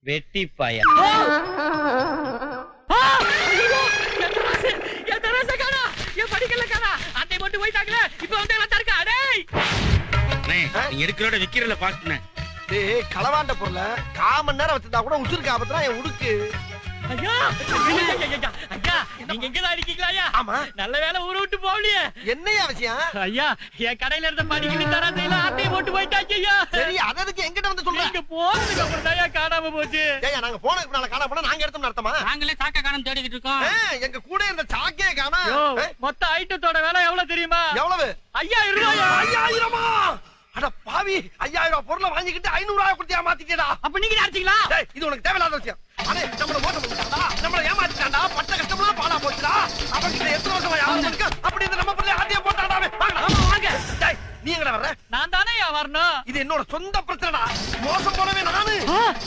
வெட்டி பாய. நீ எடுக்கிறோட விக்கிறல பாக்குனேன். டேய் களவாண்ட பொருள காமன் நேரம் வச்சிருந்தா கூட உசுருக்கு ஆபத்துனா என் உடுக்கு. ஐயா ஐயா நீங்க எங்கதான் இருக்கீங்களா ஐயா? ஆமா. நல்ல வேளை ஊரை விட்டு போகலையே. என்னையா விஷயம்? ஐயா என் கடையில இருந்த படிக்கணும் தராதையில ஆட்டையை போட்டு போயிட்டாச்சு ஐயா. சரி அததுக்கு எங்கிட்ட வந்து சொல்றேன். நீங்க போனதுக்கு அப்புறம் தான் காணாம போச்சு. ஏய்யா நாங்க போனதுக்கு முன்னால காணாம போனா நாங்க எடுத்தோம்னு அர்த்தமா? நாங்களே சாக்க காணோம் தேடிட்டு இருக்கோம். எங்க கூட இருந்த சாக்கே காணா. மொத்த ஐட்டத்தோட விலை எவ்வளவு தெரியுமா? எவ்வளவு? 5000 ரூபாயா? 5000மா? அட பாவி 5000 பொருளை வாங்கிக்கிட்டு 500 கொடுத்தியா மாத்திட்டடா. அப்ப நீங்க அடிச்சீங்களா? டேய் இது உனக்கு தேவையில்லாத விஷயம். அடே நம்மள மோசம் பண்ணிட்டான்டா. நம்மள ஏமாத்திட்டான்டா. பட்ட கஷ்டம்லாம் பாழா போச்சுடா. அவன்கிட்ட எத்தனை வருஷமா யாரும் இருக்கு? அப்படி இந்த நம்ம பிள்ளை ஆட்டிய போட்டாடா. வாங்க வாங்க. டேய் நீ எங்கடா வர்ற? நான் தானே வரணும். இது என்னோட சொந்த பிரச்சனைடா. மோசம் போனவே நானு.